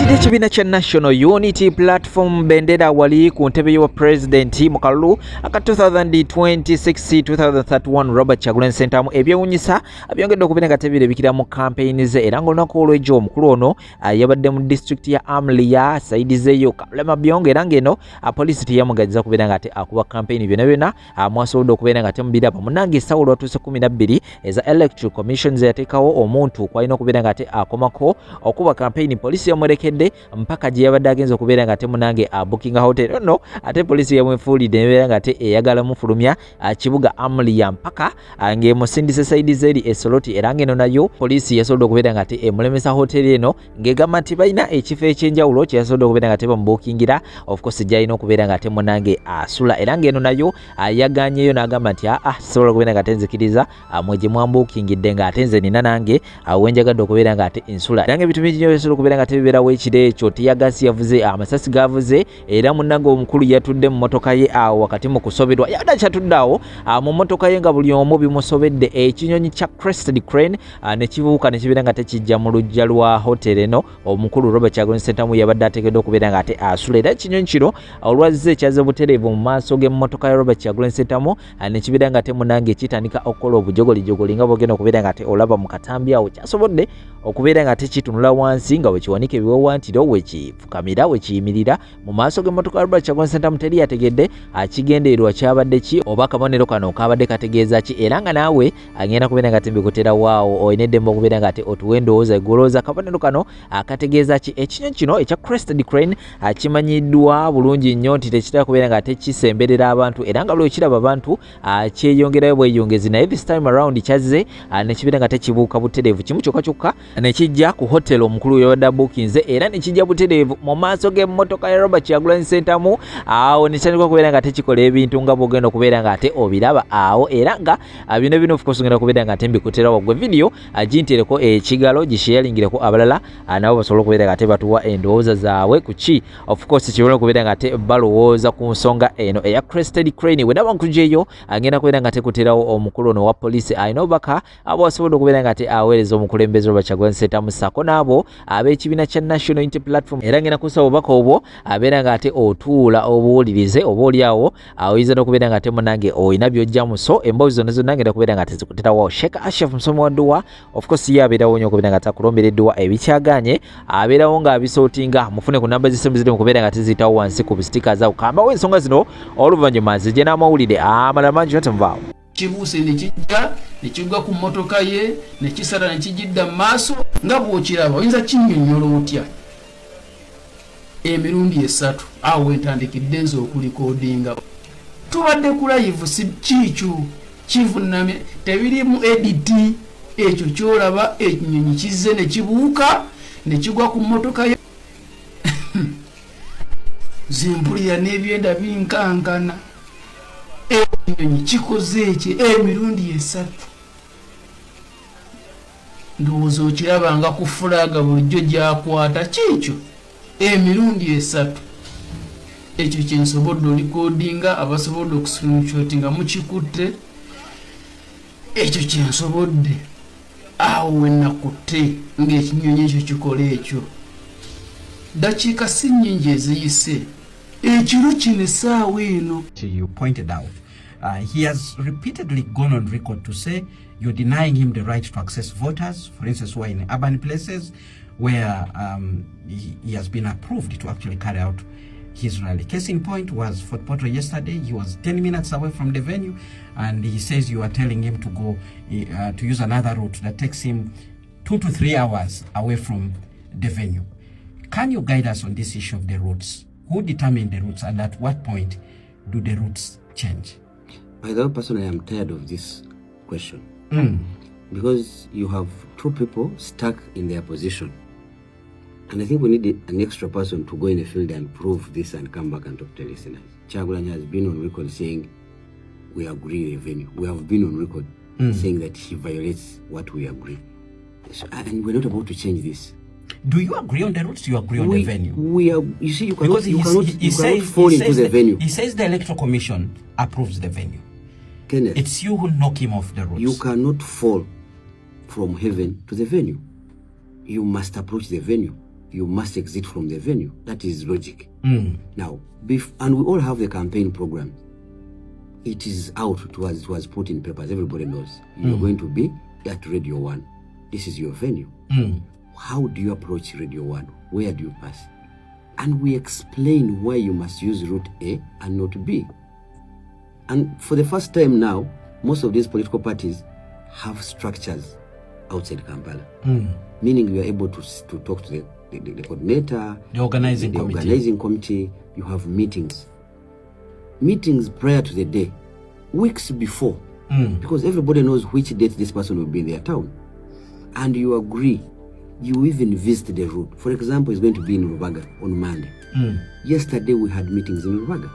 Awatidde ekibiina kya National Unity Platform bendera wali ku ntebe y'obwa President mu kalulu aka 2026-2031 Robert Kyagulanyi Ssentamu Byewunyisa byongedde okubeera nga tebirebikira mu campaign ze era ng'olunaku olw'ejo omukulu ono yabadde mu district ya Amliya saidi zeeyo Kalema Byonge era ng'eno poliisi teyamugazza kubeera nga akuba campaign byonna mwasobodde okubeera nga temubira Banange essaawa lwatuuse 12 eza Electoral Commission ze yateekawo omuntu kwalina okubeera nga akomako okuba campaign poliisi yamulekedde mpaka gye yabadde agenza okubeera nga Banange booking hotel no ate poliisi yamwefuulidde nebeera nga eyagala mufulumya kibuga Amliya mpaka ng'emusindise saidi zeeri Esoloti era ng'eno nayo poliisi yasobodde okubeera nga emulemesa hotel eno ng'egamba nti balina ekifo ekyenjawulo kye yasobodde okubeera nga bamubuukingira of course gyalina okubeera nga Banange asula era ng'eno nayo yaganyeyo n'agamba nti sisobola okubeera nga tenzikiriza mwe gye mwambuukingidde ng'ate nze nina nange wenjagadde okubeera nga ensula era ng'ebintu bingi yasobola okubeera nga bibeerawo ekiro ekyo tiyagasi yavuze amasasi gavuze era munnange omukulu yatudde mu motoka ye awo wakati mu kusoberwa yabadde kyatudde awo mu motoka ye nga buli omu bimusobedde ekinyonyi kya Crested crane ne kibuuka ne kibeera nga tekijja mu lujja lwa hotel eno omukulu Robert Kyagulanyi Ssentamu yabadde ateekeddwa okubeera nga asula era ekinyonyi kino olwazze kyaze butereevu mu maaso g'emmotoka ya Robert Kyagulanyi Ssentamu ne kibeera nga Banange kitandika okukola obujogolijogoli nga bwogenda okubeera nga olaba mu katambi awo kyasobodde okubeera nga kitunula wansi nga wekiwanika ebiwawantiro wekifukamira wekiyimirira mu maaso g'emmotoka ya Robert Kyagulanyi Ssentamu teri yategedde akigendeerwa kyabadde ki oba akabonero kano kabadde kategeeza ki era nga naawe agenda kubeera nga mbikutera waawo olina eddembe okubeera nga otuwa endowooza eggolooza akabonero kano akategeeza ki ekinyonyi kino ekya Crested crane kimanyiddwa bulungi nnyo nti tekitera kubeera nga kisemberera abantu era nga buli kiraba abantu kyeyongerayo bweyongezi naye this time around kyazze ne kibeera nga tekibuuka butereevu kimu kyokka kyokka ne kijja ku hotel omukulu yabadde bookinze era ne kijja butereevu mu maaso g'emmotoka ya Robert Kyagulanyi Ssentamu awo ne kitandika okubeera nga tekikola ebintu nga bwogenda okubeera nga obiraba awo era nga bino of course ngenda kubeera nga mbikutera waggwe video gintereko ekigalo gisharingireko abalala nabo basobola okubeera nga batuwa endowooza zaabwe ku ki of course kibola okubeera nga balowooza ku nsonga eno eya Crested crane we nabankugyeyo agenda kubeera nga tekuterawo omukulu ono wa poliisi alina obubaka abo basobola okubeera nga aweereza omukulembeze Robert Kyagulanyi Ssentamu ssaako n'abo ab'ekibiina kya National Unity Platform era ngenda kusaba obubaka obwo abeera nga otuula obuwulirize oba oliawo oyinza n'okubeera nga Banange olina by'ojjamu so emboozi zonna ngenda kubeera nga tezikuterawo Sheikh Ashraf musomi wa dduwa of course ye abeerawo nnyo okubeera nga takulombera edduwa ebikyaganye abeerawo ng'abisootinga mufune ku namba z'essimu ziri mu kubeera nga teziyitawo wansi ku bistika zaawo kambawo ensonga zino oluvannyuma zijje n'amawulire amalala mangi natemuvaawo kibuuse ne kijja ne kigwa ku mmotoka ye ne kisala ne kijidda mu maaso nga bw'okiraba oyinza kinnyonnyola otya emirundi 3 awo wentandikidde nze okulikoodinga tubadde ku live si kiikyo kivunnamye tebirimu editi ekyo kyolaba ekinyonyi kizze ne kibuuka ne kigwa ku mmotoka ye zimpulira n'ebyenda binkankana ekinyonyi kikoze eki emirundi 3 ndowooza okiraba ku fulaga bulijjo gyakwata kiikyo emirundi 3 ekyo kyensobodde olikodinga abasobodde okusunshoti nga mukikutte ekyo kyensobodde awo wenakutte ng'ekinyonyi ekyo kikola ekyo dakiika si nnyingi eziyise ekiro kino essaawa eno. You pointed out he has repeatedly gone on record to say you're denying him the right to access voters, for instance, who are in urban places where he has been approved to actually carry out his rally. Case in point was Fort Portal yesterday. He was 10 minutes away from the venue and he says you are telling him to go to use another route that takes him 2 to 3 hours away from the venue. Can you guide us on this issue of the routes? Who determine the routes and at what point do the routes change? I personally am tired of this question because you have 2 people stuck in their position. And I think we need an extra person to go in the field and prove this and come back and talk to listeners. Kyagulanyi has been on record saying we agree with the venue. We have been on record saying that he violates what we agree. So, and we're not about to change this. Do you agree on the routes? Do you agree on the venue? We are. You see, you cannot fall into the venue. He says the Electoral Commission approves the venue. Kenneth, it's you who knock him off the routes. You cannot fall from heaven to the venue. You must approach the venue. you must exit from the venue. That is logic. Now, and we all have the campaign program. It is out. It was put in papers. Everybody knows. You're going to be at Radio 1. This is your venue. How do you approach Radio 1? Where do you pass? And we explain why you must use route A and not B. And for the first time now, most of these political parties have structures outside Kampala. Meaning you are able to talk to the coordinator, the organizing committee. You have meetings prior to the day, weeks before, because everybody knows which date this person will be in their town, and you agree. You even visit the route. For example, it's going to be in Rubaga on Monday. Yesterday we had meetings in Rubaga.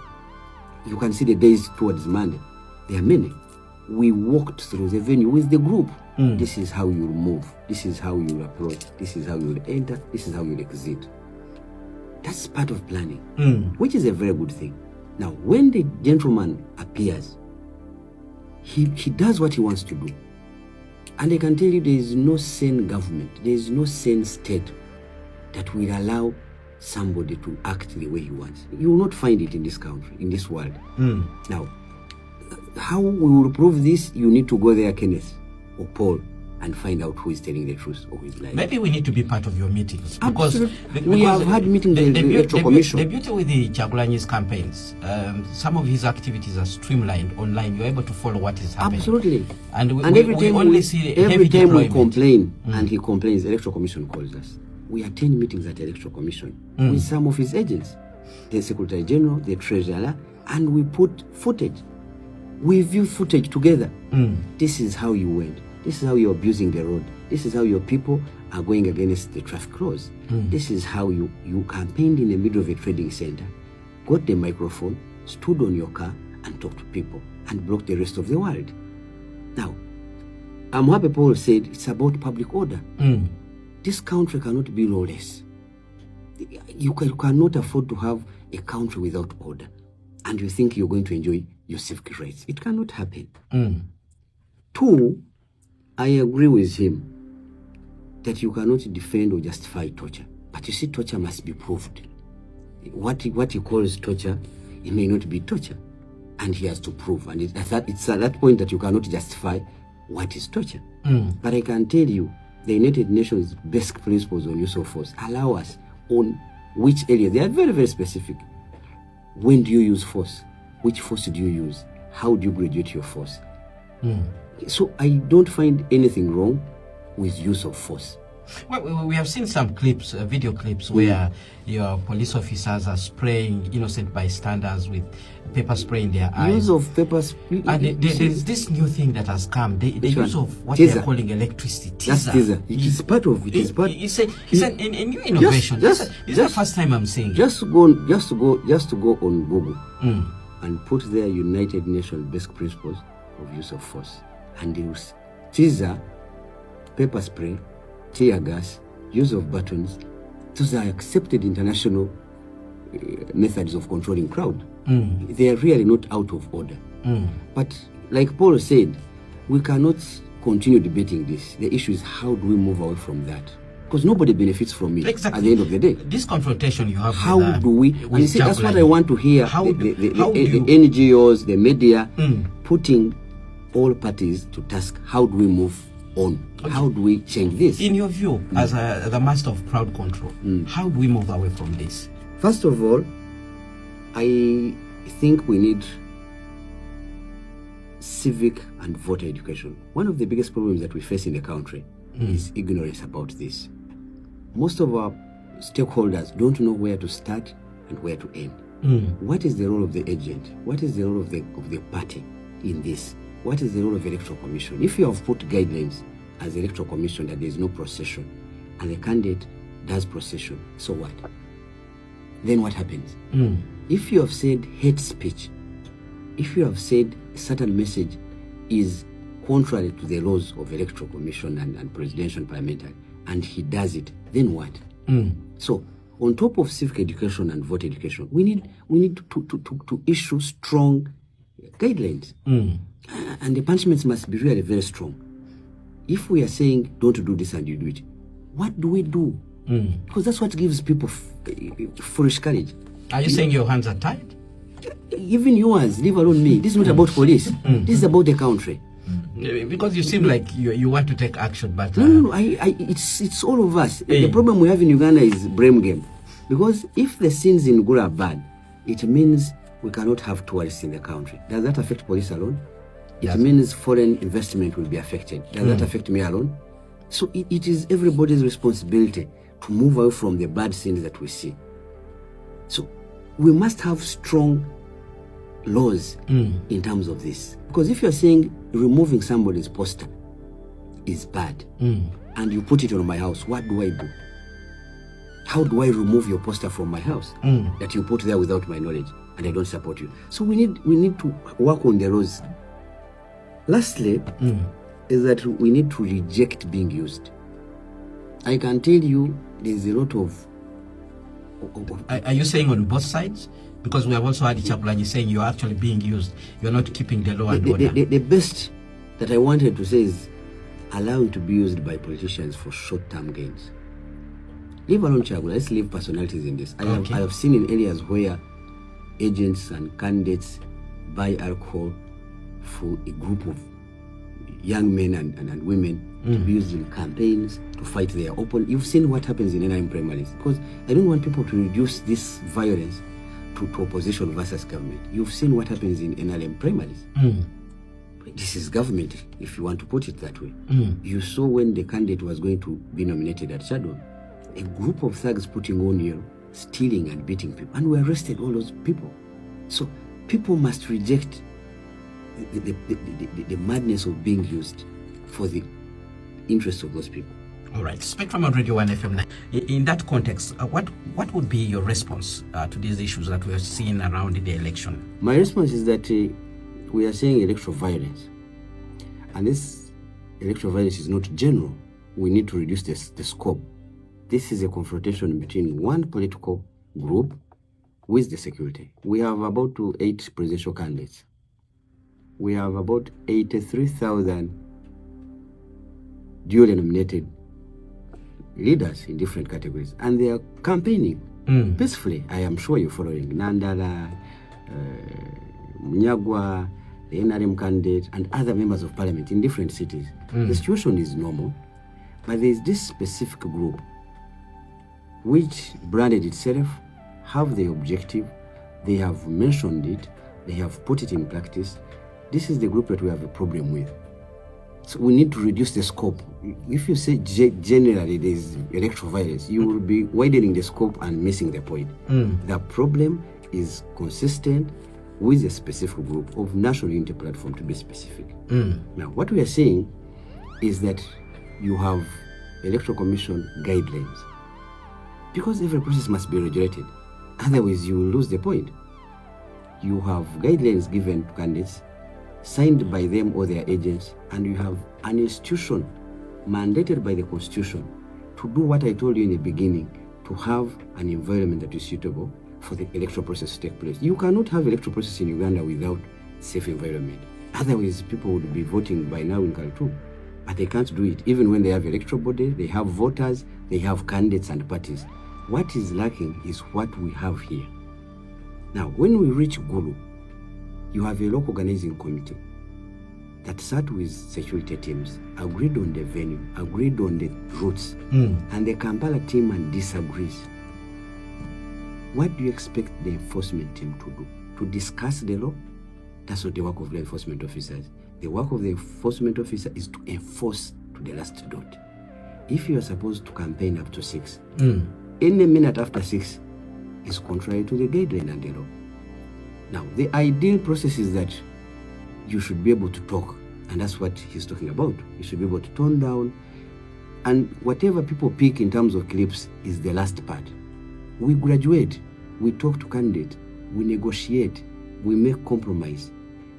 You can see the days towards Monday. There are many. We walked through the venue with the group. This is how you move. This is how you approach. This is how you enter. This is how you exit. That's part of planning, which is a very good thing. Now, when the gentleman appears, he does what he wants to do. And I can tell you there is no sane government, there is no sane state that will allow somebody to act the way he wants. You will not find it in this country, in this world. Now, how we will prove this, you need to go there, Kenneth or Paul, and find out who is telling the truth or who is lying. Maybe we need to be part of your meetings. Because we have had meetings in the Electoral Commission. The beauty with the Chagulanyi's campaigns, some of his activities are streamlined online. You're able to follow what is happening. Absolutely. And every time we complain, and he complains, the Electoral Commission calls us. We attend meetings at the Electoral Commission with some of his agents, the Secretary General, the Treasurer, and we put footage. We view footage together. This is how you went. This is how you're abusing the road. This is how your people are going against the traffic laws. This is how you campaigned in the middle of a trading center, got the microphone, stood on your car and talked to people and blocked the rest of the world. Now, I'm happy Paul said it's about public order. This country cannot be lawless. You cannot afford to have a country without order and you think you're going to enjoy your civic rights. It cannot happen. Two, I agree with him that you cannot defend or justify torture. But you see, torture must be proved. What he calls torture, it may not be torture. And he has to prove. And it's at that point that you cannot justify what is torture. But I can tell you, the United Nations basic principles on use of force allow us on which area. They are very, very specific. When do you use force? Which force do you use? How do you graduate your force? So I don't find anything wrong with use of force. Well, we have seen some clips, video clips, where your police officers are spraying innocent bystanders with pepper spray in their eyes. Use of pepper spray. And there's this new thing that has come. The use of what they're calling electricity. That's teaser. It is part of it. It's a new innovation. This is the first time I'm seeing. Just to go on Google and put their United Nations basic principles of use of force. And they will teaser, pepper spray, tear gas, use of batons. Those are accepted international methods of controlling crowd. They are really not out of order. But like Paul said, we cannot continue debating this. The issue is how do we move away from that? Because nobody benefits from it at the end of the day. This confrontation you have how do we, and you see, that's what I want to hear, the NGOs, the media, putting all parties to task. How do we move on? Okay. How do we change this? In your view, as the master of crowd control, how do we move away from this? First of all, I think we need civic and voter education. One of the biggest problems that we face in the country is ignorance about this. Most of our stakeholders don't know where to start and where to end. What is the role of the agent? What is the role of the party in this? What is the role of the Electoral Commission? If you have put guidelines as the Electoral Commission that there is no procession and the candidate does procession, so what? Then what happens? If you have said hate speech, if you have said a certain message is contrary to the laws of Electoral Commission and presidential parliamentary, and he does it, then what? So on top of civic education and voter education, we need to issue strong guidelines. And the punishments must be really very strong. If we are saying don't do this and you do it, what do we do? Because that's what gives people foolish courage. Are you saying your hands are tied? Even yours, leave alone me. This is not about police. This is about the country. Because you seem like you want to take action, but No. It's all of us. Hey. The problem we have in Uganda is blame game. Because if the scenes in Gulu are bad, it means we cannot have tourists in the country. Does that affect police alone? Yes. It means foreign investment will be affected. Does that affect me alone? So it is everybody's responsibility to move away from the bad scenes that we see. So we must have strong laws in terms of this. Because if you're saying removing somebody's poster is bad and you put it on my house, what do I do? How do I remove your poster from my house that you put there without my knowledge and I don't support you? So we need to work on the laws. Lastly, is that we need to reject being used. I can tell you there's a lot of are you saying on both sides? Because we have also had Chagulanyi saying you're actually being used. You're not keeping the law and order. The best that I wanted to say is allowing to be used by politicians for short-term gains. Leave alone Chagula. Let's leave personalities in this. I have seen in areas where agents and candidates buy alcohol for a group of young men and women to be used in campaigns to fight their opponent. You've seen what happens in NRM primaries. Because I don't want people to reduce this violence to opposition versus government. You've seen what happens in NRM primaries. This is government, if you want to put it that way. You saw when the candidate was going to be nominated at Shadow, a group of thugs putting on Yiino, stealing and beating people. And we arrested all those people. So people must reject the madness of being used for the interests of those people. All right, Spectrum on Radio 1 FM. In that context, what would be your response to these issues that we are seeing around the election? My response is that we are seeing electoral violence. And this electoral violence is not general. We need to reduce the scope. This is a confrontation between one political group with the security. We have about 8 presidential candidates. We have about 83,000 duly nominated leaders in different categories, and they are campaigning peacefully. I am sure you're following Nandala, Munyagwa, the NRM candidate, and other members of parliament in different cities. The situation is normal, but there is this specific group which branded itself, have the objective, they have mentioned it, they have put it in practice. This is the group that we have a problem with. So we need to reduce the scope. If you say generally there is electoral violence, you will be widening the scope and missing the point. The problem is consistent with a specific group of National Unity Platform, to be specific. Now, what we are saying is that you have Electoral Commission guidelines, because every process must be regulated. Otherwise, you will lose the point. You have guidelines given to candidates, signed by them or their agents, and you have an institution mandated by the Constitution to do what I told you in the beginning, to have an environment that is suitable for the electoral process to take place. You cannot have electoral process in Uganda without safe environment. Otherwise, people would be voting by now in Khartoum. But they can't do it. Even when they have electoral body, they have voters, they have candidates and parties. What is lacking is what we have here. Now, when we reach Gulu, you have a local organizing committee that sat with security teams, agreed on the venue, agreed on the routes, and the Kampala team disagrees. What do you expect the enforcement team to do? To discuss the law? That's not the work of the enforcement officers. The work of the enforcement officer is to enforce to the last dot. If you are supposed to campaign up to 6, any minute after 6 is contrary to the guideline and the law. Now, the ideal process is that you should be able to talk, and that's what he's talking about. You should be able to tone down, and whatever people pick in terms of clips is the last part. We graduate, we talk to candidates, we negotiate, we make compromise,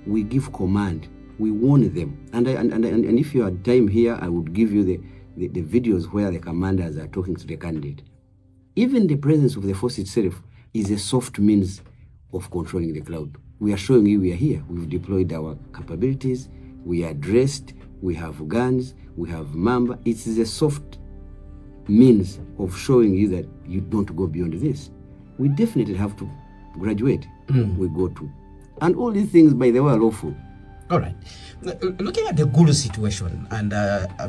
we give command, we warn them. And if you had time here, I would give you the videos where the commanders are talking to the candidate. Even the presence of the force itself is a soft means of controlling the crowd. We are showing you we are here. We've deployed our capabilities. We are dressed. We have guns. We have mamba. It is a soft means of showing you that you don't go beyond this. We definitely have to graduate. We go to. And all these things, by the way, are lawful. All right. Looking at the Gulu situation, and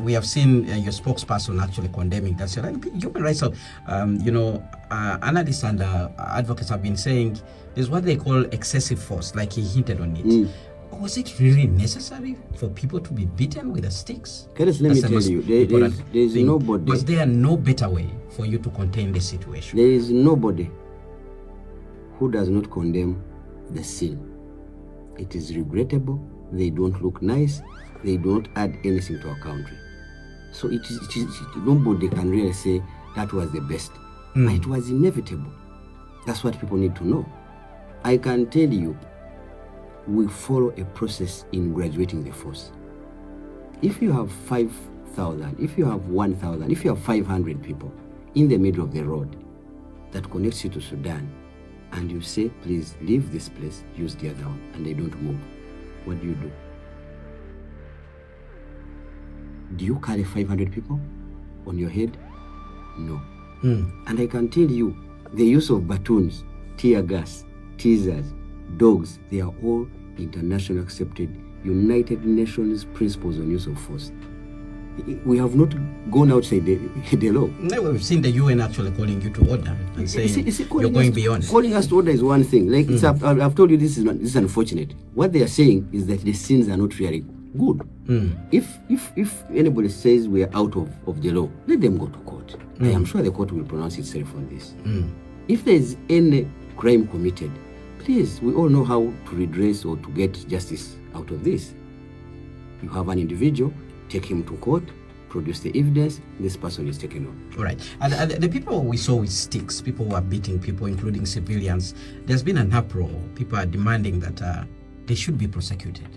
we have seen your spokesperson actually condemning that. Human rights, analysts and advocates have been saying there's what they call excessive force, like he hinted on it. Was it really necessary for people to be beaten with the sticks? Let me tell you, there's nobody. Was there no better way for you to contain the situation? There is nobody who does not condemn the sin. It is regrettable. They don't look nice. They don't add anything to our country. So it is nobody can really say that was the best. It was inevitable. That's what people need to know. I can tell you, we follow a process in graduating the force. If you have 5,000, if you have 1,000, if you have 500 people in the middle of the road that connects you to Sudan, and you say, please leave this place, use the other one, and they don't move, what do? Do you carry 500 people on your head? No. And I can tell you, the use of batons, tear gas, teasers, dogs, they are all international accepted United Nations principles on use of force. We have not gone outside the law. No, we've seen the UN actually calling you to order and saying you're going beyond. Calling us to order is one thing. Like I've told you, this is unfortunate. What they are saying is that the sins are not really good. If anybody says we are out of the law, let them go to court. I am sure the court will pronounce itself on this. If there is any crime committed, please, we all know how to redress or to get justice out of this. You have an individual, take him to court, produce the evidence, this person is taken on. All right. And the people we saw with sticks, people who are beating people, including civilians, there's been an uproar. People are demanding that they should be prosecuted.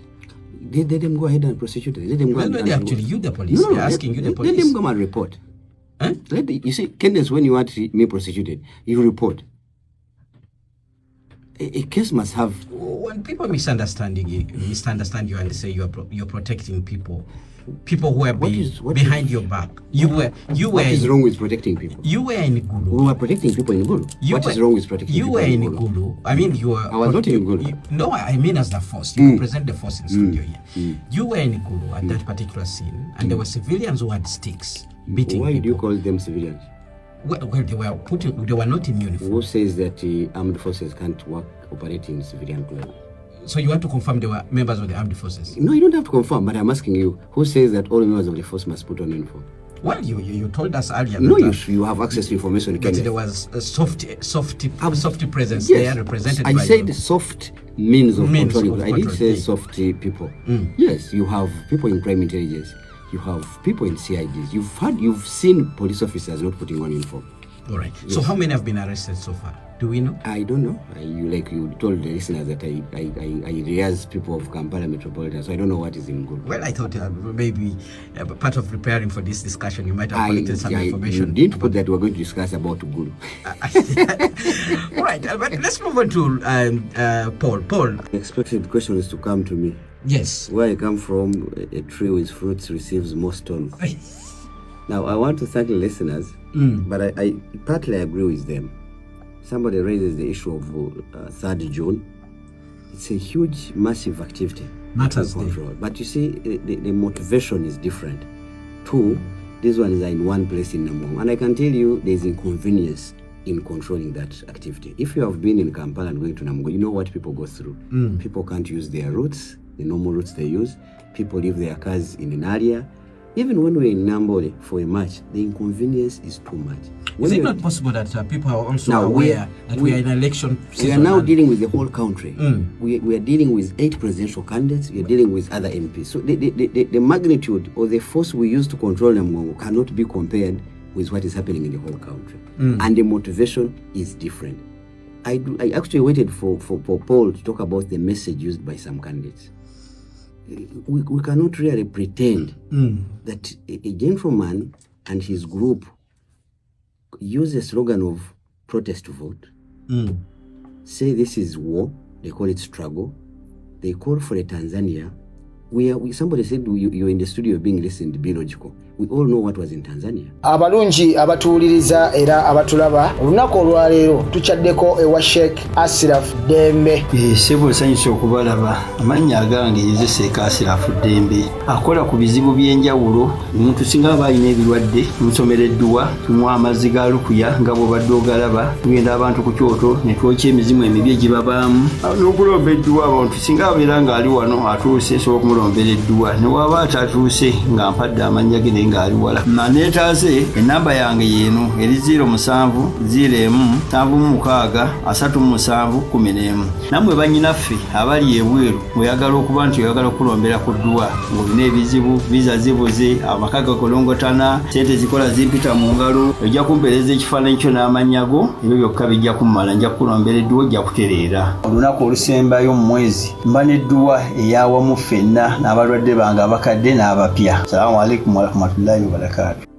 Let them go ahead and prosecute them. Let them go you, the police. They're asking you, the police. Let them come and report. Huh? You see, Candace, when you want me prosecuted, you report. A case must have. When people misunderstand you and they say you're protecting people who are behind your back. What is wrong with protecting people? You were in Gulu. We were protecting people in Gulu. What is wrong with protecting people in Gulu? You were in Gulu. I mean, you were. I was not in Gulu. No, I mean as the force. You represent the force in studio here. You were in Gulu at that particular scene, and there were civilians who had sticks beating Why people. do you call them civilians? Well, they were not in uniform. Who says that armed forces can't operate in civilian clothes? So you want to confirm they were members of the armed forces? No, you don't have to confirm, but I'm asking you, who says that all members of the force must put on uniform? Well, you told us earlier. No, you have access to information. But there was a softy presence yes, there represented I by said you. Soft means of controlling. I didn't say softy people. Yes, you have people in crime intelligence. You have people in CIDs. You've seen police officers not putting on uniform. All right. Yes. So how many have been arrested so far? Do we know? I don't know. You told the listeners that I rehearse people of Kampala Metropolitan, so I don't know what is in good. Well, I thought maybe part of preparing for this discussion, you might have collected some information. You didn't put that we're going to discuss about Gulu. All right, but let's move on to Paul. Paul. I expected questions to come to me. Yes. Where I come from, a tree with fruits receives more stones. Now, I want to thank the listeners, but I partly agree with them. Somebody raises the issue of 3rd June. It's a huge, massive activity. Matters control. But you see, the motivation is different. Two, these ones are in one place in Namwong. And I can tell you there's inconvenience in controlling that activity. If you have been in Kampala and going to Namwong, you know what people go through. People can't use their routes, the normal routes they use. People leave their cars in an area. Even when we're in Nambole for a match, the inconvenience is too much. Is it not possible that people are also aware that we are in election season? We are now dealing with the whole country. We are dealing with 8 presidential candidates. We are dealing with other MPs. So the magnitude or the force we use to control them cannot be compared with what is happening in the whole country. And the motivation is different. I actually waited for Paul to talk about the message used by some candidates. We cannot really pretend that a gentleman and his group use a slogan of protest vote, say this is war, they call it struggle, they call for a Tanzania somebody said you're in the studio being listened, be logical. We all know what was in Tanzania. Abalungi abatuuliriza era abatulaba olunaku olwaleero tuchaddeko ewa Sheikh Ashraf Dembe. Sebo sanyusa okubalaba amannya agange nze Sheikh Ashraf Dembe akola ku bizibu by'enjawulo. Omuntu singa aba alina ebirwadde musomereddwa tumwa amazzi ga lukuya nga bw'obadde ogalaba tugenda abantu ku kyoto ne twokya emizimu emibi egibabaamu n'okulomba edduwa abantu singa abeera ng'ali wano atuuse sobola okumulombera edduwa ne waba atatuuse nga mpadde amannya ge nga ali wala neetaase enamba yange yeeno eri 0707763711 nammwe bannyinaffe abali ebweru oyagala okuba nti oyagala okulombera ku dduwa ng'olina ebizibu viza zibuze amaka gakolongotana sente zikola zimpita mu ngalo ojja kumpeereza ekifaananyi kyo n'amanyago ebyo byokka bijja kummala nja kulombera edduwa ojja kutereera olunaku olusembayo mu mwezi mba n'edduwa eyawamu ffenna n'abalwadde bange abakadde n'abapya. Assalamu alaikum warahmatullahi wabarakatuh.